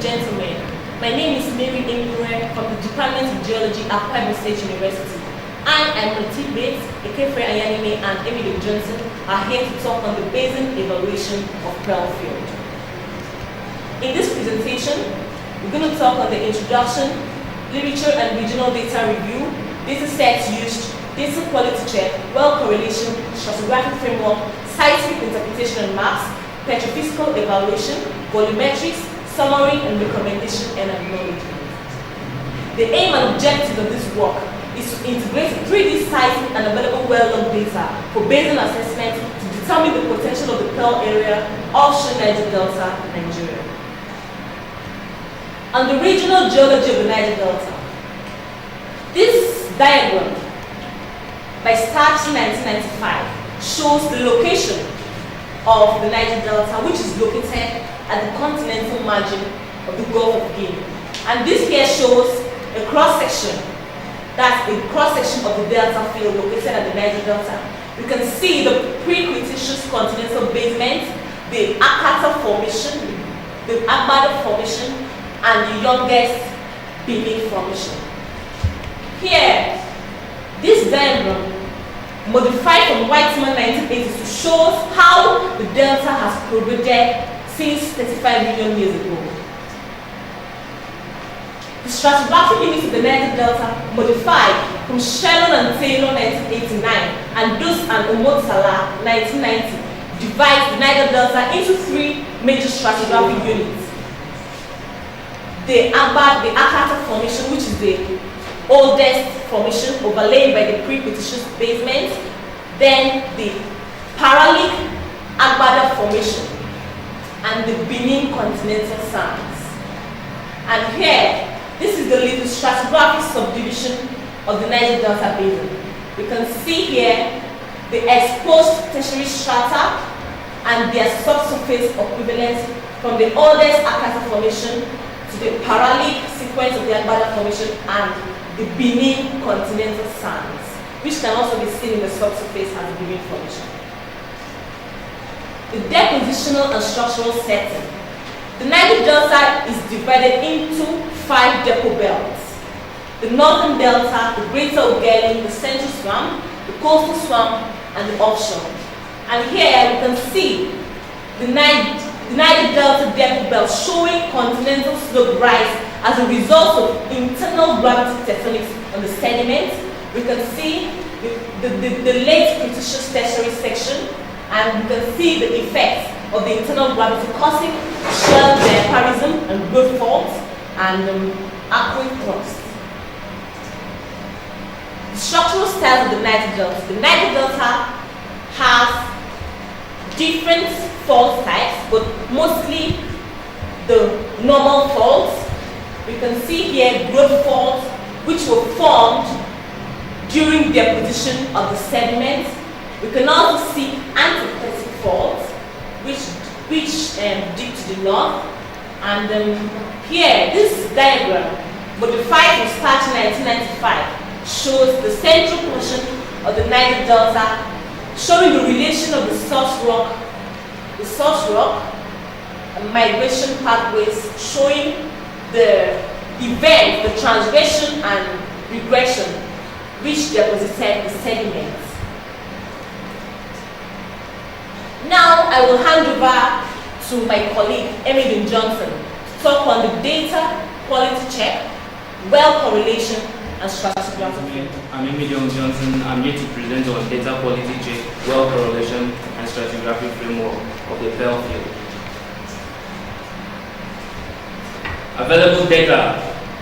gentlemen, my name is Mary Ingure from the Department of Geology at Akwa State University. I and my teammates, Ekefre Ayanime and Emily Johnson, are here to talk on the Basin Evaluation of Pearl Field. In this presentation, we're going to talk on the introduction, literature and regional data review, data sets used, data quality check, well correlation, stratigraphic framework, seismic interpretation and maps, petrophysical evaluation, volumetrics, summary and recommendation and acknowledgement. The aim and objective of this work is to integrate 3D seismic and available well-log data for basin assessment to determine the potential of the Pearl area offshore Niger Delta, Nigeria. On the regional geology of the Niger Delta, this diagram by Starch 1995 shows the location of the Niger Delta, which is located at the continental margin of the Gulf of Guinea. And this here shows a cross-section. That's a cross-section of the delta field located at the Niger Delta. You can see the pre-Cretaceous continental basement, the Akwa formation, the Agbada formation, and the youngest Benin formation. Here, this diagram, modified from Whiteman 1980, shows how the delta has progressed since 35 million years ago. The stratigraphic units of the Niger Delta, modified from Shannon and Taylor 1989 and Dus and Omotsala 1990, divides the Niger Delta into 3 major stratigraphic units. The Akwa formation, which is the oldest formation overlaid by the pre-Cretaceous basement, then the Paralic Agbada formation, and the Benin continental sands. And here, this is the little stratigraphic subdivision of the Niger Delta basin. You can see here the exposed tertiary strata and their subsurface equivalents from the oldest Akwa formation to the Paralic sequence of the Agbada formation and the Benin continental sands, which can also be seen in the subsurface as the Benin formation. The depositional and structural setting. The Niger Delta is divided into 5 depot belts. The northern delta, the greater Ogeli, the central swamp, the coastal swamp, and the offshore. And here you can see the Niger Delta depot belt showing continental slope rise as a result of internal gravity tectonics on the sediment. We can see the late Cretaceous tertiary section, and you can see the effects of the internal gravity causing shell diaparism and growth faults and aqueous thrust. The structural styles of the Niger Delta. The Niger Delta has different fault types, but mostly the normal faults. We can see here growth faults which were formed during deposition of the sediment. We can also see antecedent faults which dip to the north. And here, this diagram, modified from Starch 1995, shows the central portion of the Niger Delta, showing the relation of the source rock and migration pathways, showing the event, the transgression and regression which deposited the sediments. Now I will hand over to my colleague Emily Johnson to talk on the data quality check, well correlation and stratigraphic. I'm Emily Johnson. I'm here to present on data quality check, well correlation and stratigraphic framework of the Pearl field. Available data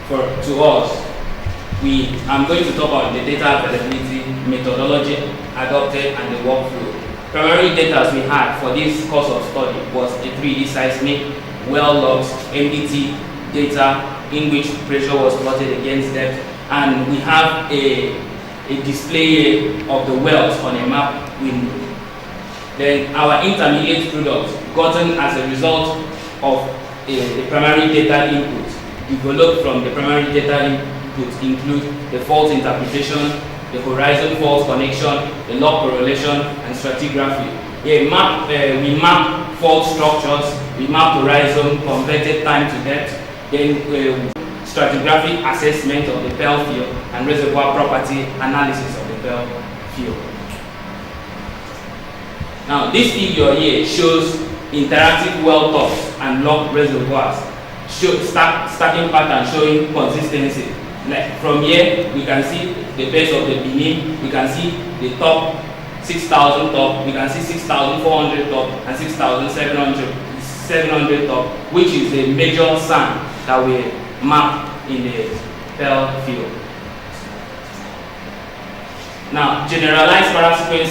to us. I'm going to talk about the data availability, methodology adopted, and the workflow. Primary data we had for this course of study was a 3D seismic, well logs, MDT data in which pressure was plotted against depth, and we have a display of the wells on a map window. Then our intermediate products gotten as a result of the primary data input developed from the primary data input include the fault interpretation, the horizon fault connection, the log correlation, and stratigraphy. We map fault structures, we map horizon, converted time to depth, then stratigraphic assessment of the Pearl field, and reservoir property analysis of the Pearl field. Now, this figure here shows interactive well tops and log reservoirs, stacking pattern showing consistency. Like from here, we can see the base of the Benin, we can see the top 6,000 top, we can see 6,400 top and 6,700 top, which is the major sand that we map in the Pearl field. Now, generalized parasequence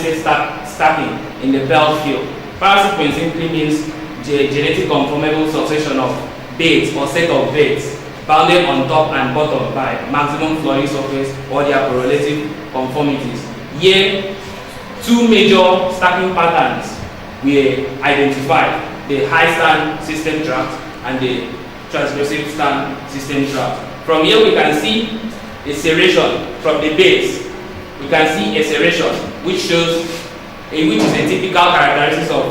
stacking in the Pearl field. Parasequence simply means genetic conformable succession of beds or set of beds bounded on top and bottom by maximum flowing surface or their correlative conformities. Here, two major stacking patterns were identified: the high stand system tract and the transgressive stand system tract. From here, we can see a serration from the base. We can see a serration which is a typical characteristic of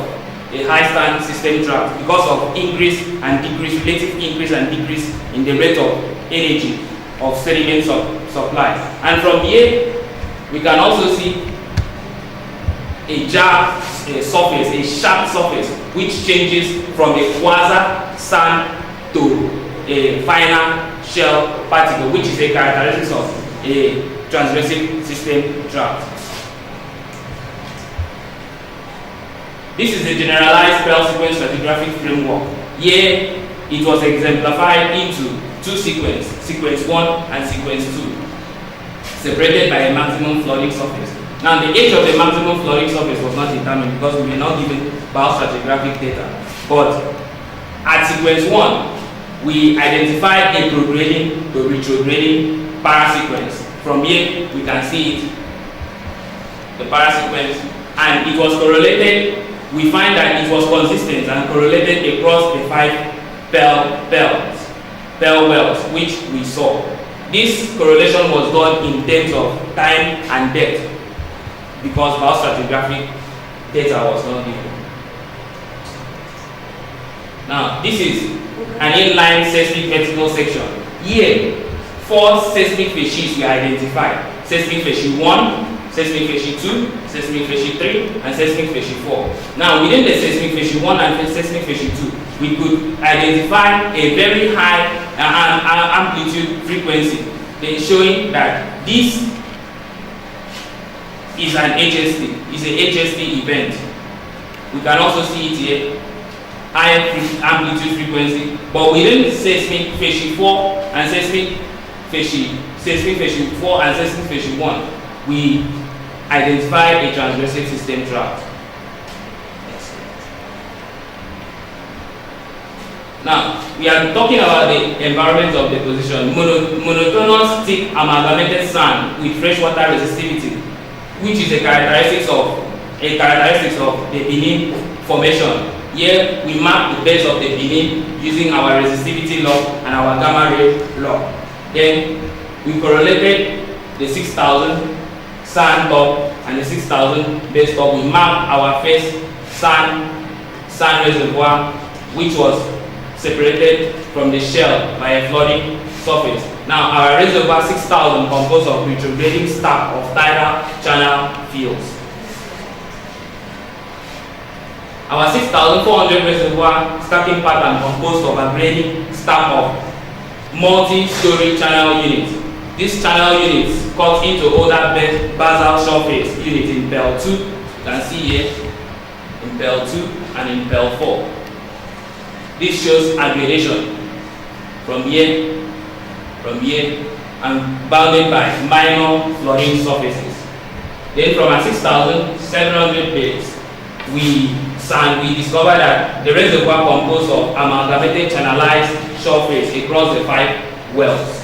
a high stand system tract because of increase and decrease, relative increase and decrease in the rate of energy of sediment supply. And from here, we can also see a jagged surface, a sharp surface, which changes from a quasi sand to a finer shell particle, which is a characteristic of a transgressive system tract. This is a generalized Pearl sequence stratigraphic framework. Here, it was exemplified into two sequences, sequence 1 and sequence 2, separated by a maximum flooding surface. Now, the age of the maximum flooding surface was not determined because we were not given biostratigraphic data. But at sequence 1, we identified a prograding to retrograding parasequence. From here, we can see it, the parasequence, and it was correlated. We find that it was consistent and correlated across the 5 Pearl wells, which we saw. This correlation was done in terms of time and depth because biostratigraphic data was not given. Now, this is an inline seismic vertical section. Here, 4 seismic facies were identified: seismic facies 1, seismic facies 2, seismic facies 3, and seismic facies 4. Now, within the seismic facies 1 and seismic facies 2, we could identify a very high amplitude frequency, showing that this is an HST, is a HST event. We can also see it here, high amplitude frequency, but within seismic facies 4 and seismic facies 4 and seismic facies 1, we identified a transgressive system tract. Now, we are talking about the environment of deposition. Monotonous, thick, amalgamated sand with freshwater resistivity, which is a characteristic of the Benin formation. Here, we map the base of the Benin using our resistivity law and our gamma ray law. Then, we correlated the 6,000 sand top and the 6,000 base top. We map our first sand reservoir, which was separated from the shell by a flooding surface. Now, our reservoir 6,000 composed of retrograding stack of tidal channel fields. Our 6,400 reservoir stacking pattern composed of a grading stack of multi-story channel units. These channel units cut into older basal surface units in Pearl 2. You can see here in Pearl 2 and in Pearl 4. This shows aggregation from here, and bounded by minor flooding surfaces. Then from our 6,700 beds, we discovered that the reservoir composed of amalgamated channelized surface across the 5 wells.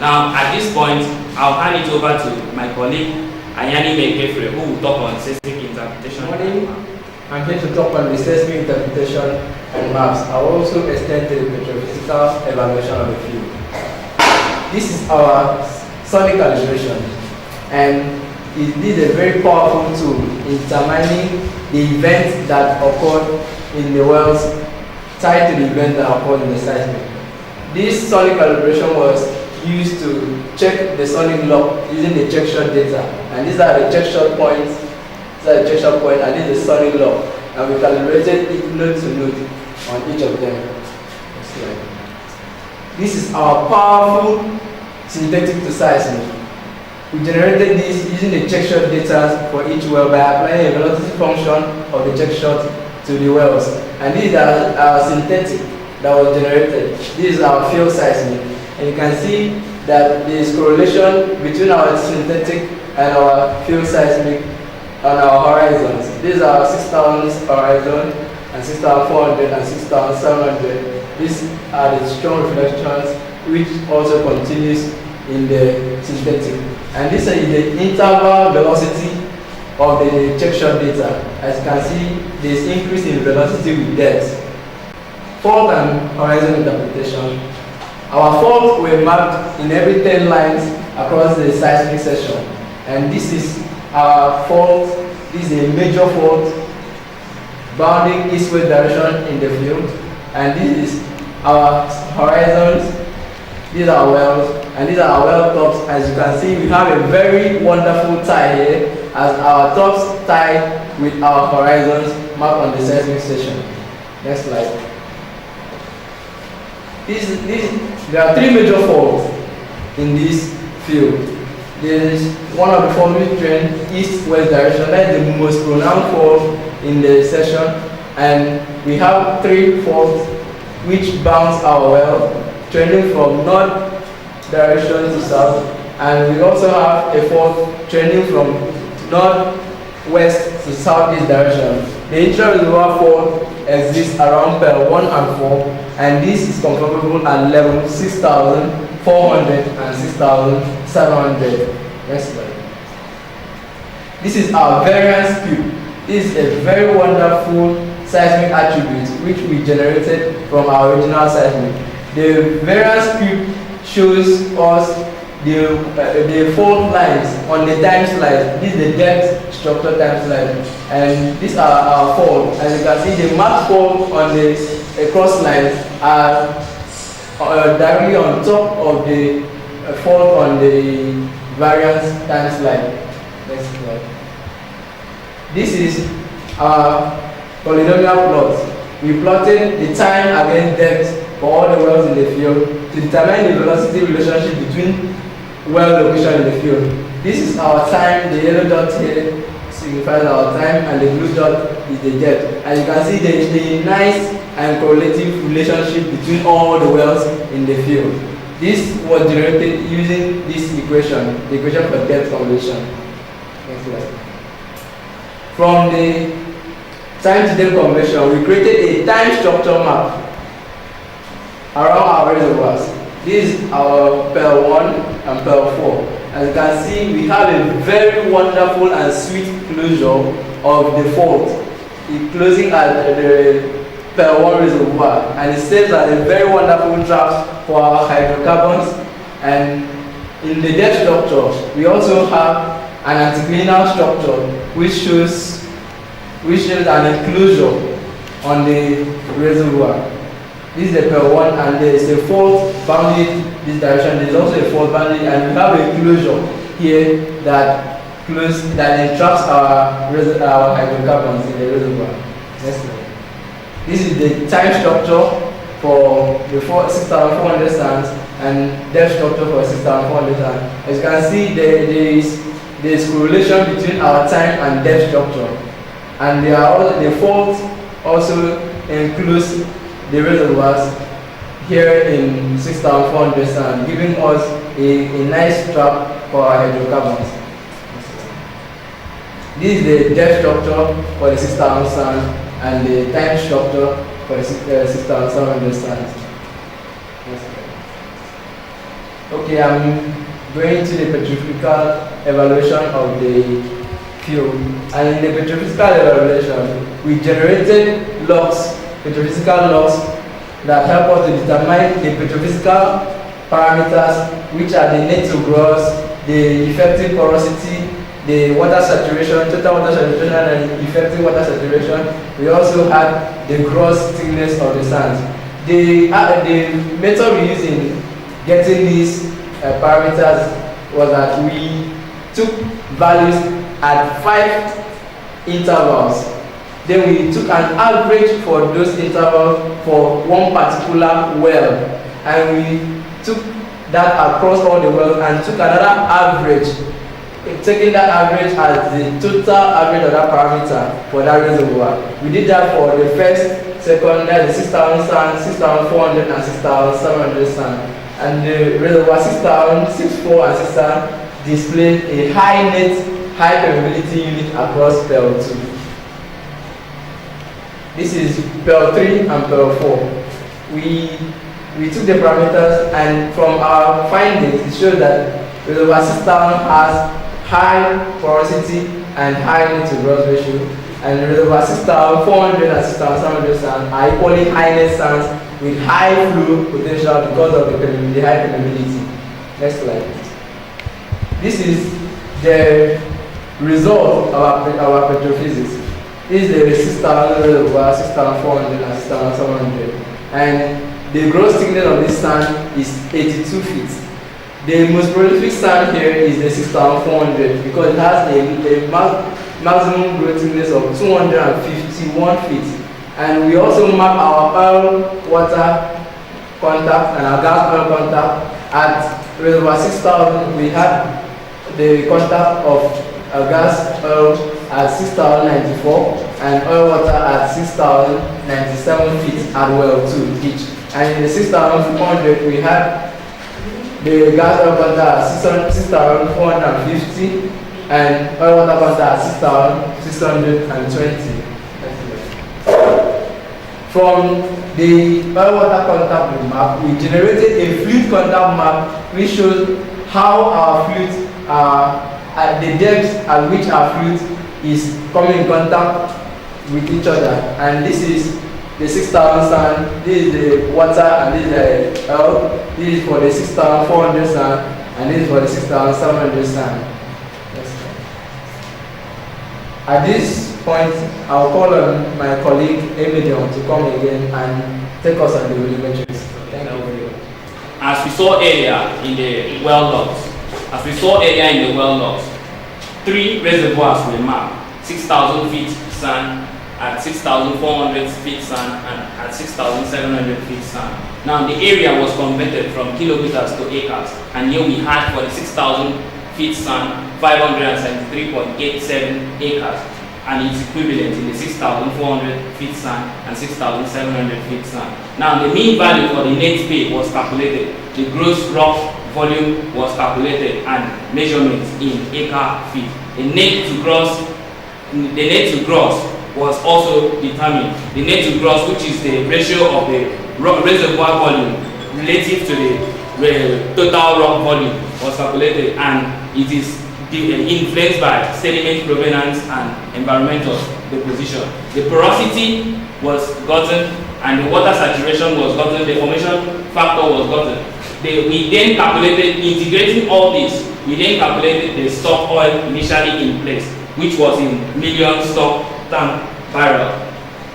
Now, at this point, I'll hand it over to my colleague, Ayani Mekefre, who will talk on seismic interpretation. Good morning. I'm here to talk on the seismic interpretation and maps. I will also extend to the petrophysical evaluation of the field. This is our sonic calibration, and it is a very powerful tool in determining the events that occur in the wells tied to the event that occurred in the seismic. This sonic calibration was used to check the sonic lock using the check shot data, and these are the check shot points. And this is the sonic lock, and we calibrated it node to node on each of them. This is our powerful synthetic to seismic. We generated this using the check shot data for each well by applying a velocity function of the check shot to the wells. And this is our synthetic that was generated. This is our field seismic. And you can see that there is correlation between our synthetic and our field seismic on our horizons. This is our 6,000 horizon and 6,400 and 6,700. These are the strong reflections which also continues in the synthetic. And this is the interval velocity of the check shot data. As you can see, there is increase in velocity with depth. Fault and horizon interpretation. Our faults were mapped in every 10 lines across the seismic section. And this is our fault. This is a major fault bounding east-west direction in the field. And this is our horizons. These are wells, and these are our well tops. As you can see, we have a very wonderful tie here, as our tops tie with our horizons mapped on the seismic station. Next slide. There are three major faults in this field. There is one of the faults which trend east-west direction. That is the most pronounced fault in the section, and we have three faults which bounce our well, trending from north direction to south, and we also have a fault trending from northwest to southeast direction. The intra-reservoir fault exists around per 1 and 4, and this is confirmable at level 6,400 and 6,700. Next slide. This is our variance cube. This is a very wonderful seismic attribute which we generated from our original seismic. The variance cube shows us the fault lines on the time slide. This is the depth structure time slide, and these are our faults. As you can see, the marked fault on the cross lines are directly on top of the fault on the variance time slide. Next slide. This is our polynomial plot. We plotted the time against depth for all the wells in the field to determine the velocity relationship between well location in the field. This is our time. The yellow dot here signifies our time, and the blue dot is the depth. And you can see there is a nice and correlative relationship between all the wells in the field. This was generated using this equation, the equation for depth conversion. Next slide. From the time to depth conversion, we created a time structure map around our reservoirs. This is our PEL 1 and PEL 4. As you can see, we have a very wonderful and sweet closure of the fault. It's closing at the PEL 1 reservoir, and it serves as a very wonderful trap for our hydrocarbons. And in the depth structure, we also have an anticlinal structure which shows an enclosure on the reservoir. This is the PEL 1, and there is a fault bounded this direction. There is also a fault bounded, and we have a closure here that entraps our hydrocarbons in the reservoir. Next slide. This is the time structure for the 6,400 sands and depth structure for 6,400 sands. As you can see, there is correlation between our time and depth structure, and the fault also includes the reservoirs here in 6,400 sand, giving us a nice trap for our hydrocarbons. This is the depth structure for the 6,000 sand and the time structure for the 6,700 sands. Okay, I'm going to the petrophysical evaluation of the field. And in the petrophysical evaluation, we generated logs, petrophysical logs, that help us to determine the petrophysical parameters, which are the net to gross, the effective porosity, the water saturation, total water saturation and effective water saturation. We also had the gross thickness of the sands. The method we used in getting these parameters was that we took values at 5 intervals. Then we took an average for those intervals for one particular well, and we took that across all the wells and took another average, taking that average as the total average of that parameter for that reservoir. We did that for the first, second, that's the 6,000 sand, 6,400 and 6,700 sand. And the reservoir 6,000, 6,400 and 6,000 displayed a high net, high permeability unit across PEL 2. This is PEL 3 and PEL 4. We took the parameters, and from our findings, it showed that reservoir 6,000 has high porosity and high net to gross ratio, and reservoir 6,400 and 6,700 sands are equally high net sands with high flow potential because of the high permeability. Next slide. This is the result of our petrophysics. This is the 6,000 reservoir, 6,400 and 6,700, and the gross thickness of this sand is 82 feet. The most prolific sand here is the 6,400 because it has a maximum gross thickness of 251 feet. And we also map our oil water contact and our gas oil contact at reservoir 6,000. We had the contact of gas oil at 6,094 and oil water at 6,097 feet at well 2 each. And in the 6,400 we had the gas oil contact at 6,450 and oil water contact at 6,620. From the oil water contact map, we generated a fluid contact map which shows how our fluids are at the depth at which our fluid is coming in contact with each other. And this is the 6,000 sand, this is the water, and this is the oil. This is for the 6,400 sand, and this is for the 6,700 sand. At this point, I'll call on my colleague Emilion to come again and take us on the volumetrics. Thank you very much. As we saw earlier in the well logs, 3 reservoirs were mapped: 6,000 feet sand, at 6,400 feet sand, and at 6,700 feet sand. Now the area was converted from kilometers to acres, and here we had for the 6,000 feet sand 573.87 acres, and it's equivalent in the 6,400 feet sand and 6,700 feet sand. Now the mean value for the net pay was calculated, the gross rock volume was calculated, and measurements in acre feet. The net to gross was also determined. The net to gross, which is the ratio of the reservoir volume relative to the total rock volume, was calculated, and it is influenced by sediment provenance and environmental deposition. The porosity was gotten, and the water saturation was gotten, the formation factor was gotten. We then calculated, integrating all this, we then calculated the stock oil initially in place, which was in million stock tank barrel.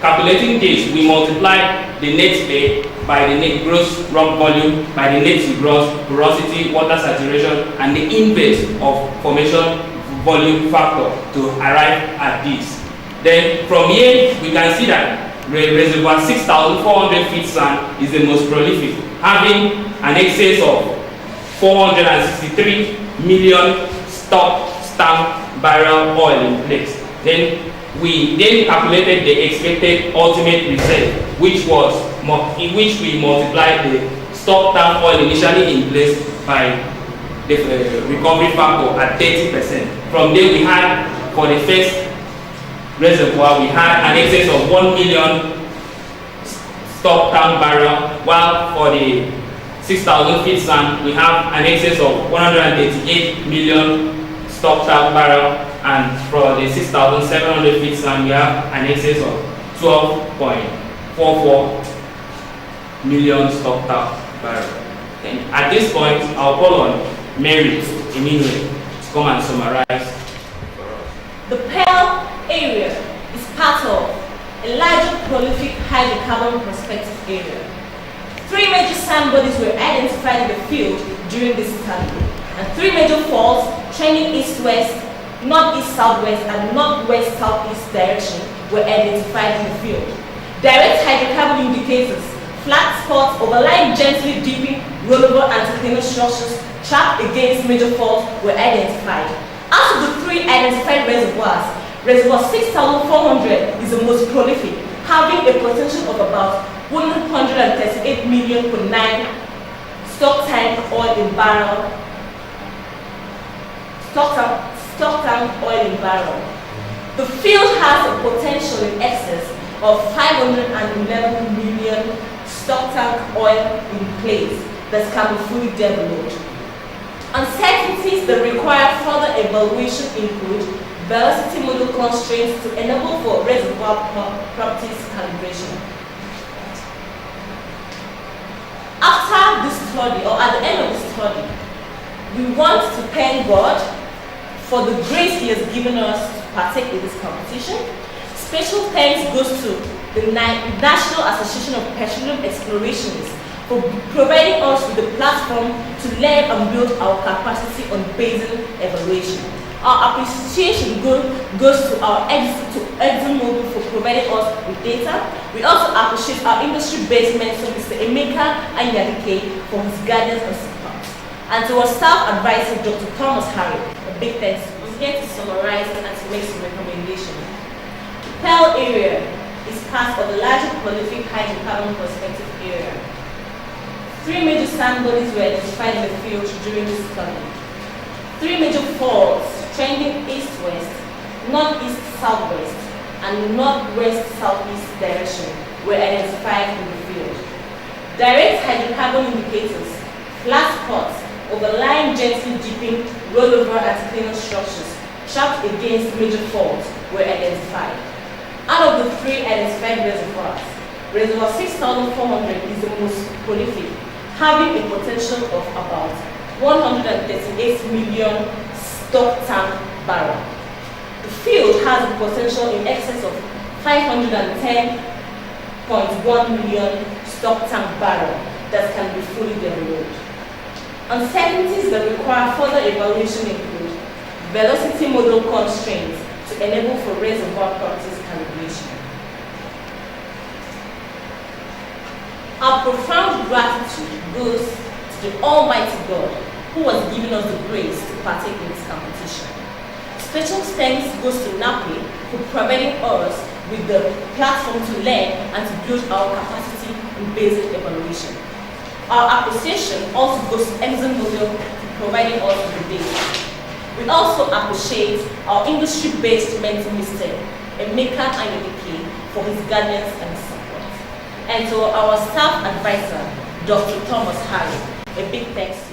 Calculating this, we multiplied the net pay by the net gross rock volume, by the net to gross, porosity, water saturation, and the inverse of formation volume factor to arrive at this. Then from here, we can see that reservoir 6,400 feet sand is the most prolific, having an excess of 463 million stock tank barrel oil in place. Then we calculated the expected ultimate reserve, which we multiplied the stock tank oil initially in place by the recovery factor at 30%. From there, we had for the first reservoir, we had an excess of 1 million stock tank barrel, while for the 6,000 feet sand, we have an excess of 138 million stock tank barrel, and for the 6,700 feet sand, we have an excess of 12.44 million stock tank barrel. And at this point, I'll call on Mary Emmanuel to come and summarize The Pearl area is part of a larger prolific hydrocarbon prospective area. 3 major sand bodies were identified in the field during this study, and 3 major faults trending east-west, northeast-southwest, and northwest-southeast direction were identified in the field. Direct hydrocarbon indicators, flat spots overlying gently dipping rollover anticlinal structures trapped against major faults were identified. Out of the 3 identified reservoirs, Reservoir 6400 is the most prolific, having a potential of about 138 million per 9 stock tank oil in barrel. Stock tank oil in barrel. The field has a potential in excess of 511 million stock tank oil in place that can be fully developed. Uncertainties that require further evaluation include velocity model constraints to enable for reservoir properties calibration. After this study, or at the end of the study, we want to thank God for the grace He has given us to partake in this competition. Special thanks goes to the National Association of Petroleum Explorationists for providing us with a platform to learn and build our capacity on basin evaluation. Our appreciation goes to our ExxonMobil for providing us with data. We also appreciate our industry-based mentor, Mr. Emeka Anyadike, for his guidance and support. And to our staff advisor, Dr. Thomas Harry, a big thanks. I'm here to summarize and to make some recommendations. The Pearl area is part of the larger prolific hydrocarbon prospective area. 3 major sand bodies were identified in the field during this study. 3 major faults trending east-west, northeast-southwest, and northwest-southeast direction were identified in the field. Direct hydrocarbon indicators, flat spots overlying gently dipping rollover anticlinal structures trapped against major faults were identified. Out of the 3 identified reservoirs, Reservoir 6400 is the most prolific, having a potential of about 138 million stock tank barrel. The field has a potential in excess of 510.1 million stock tank barrel that can be fully developed. Uncertainties that require further evaluation include velocity model constraints to enable for reservoir properties calibration. Our profound gratitude goes to the Almighty God who has given us the grace to partake in this competition. Special thanks goes to NAPE for providing us with the platform to learn and to build our capacity in basic evaluation. Our appreciation also goes to ExxonMobil for providing us with the data. We also appreciate our industry-based mentor, Mr. Emeka Anyadike, for his guidance and support. And to our staff advisor, Dr. Thomas Harry, a big thanks to you.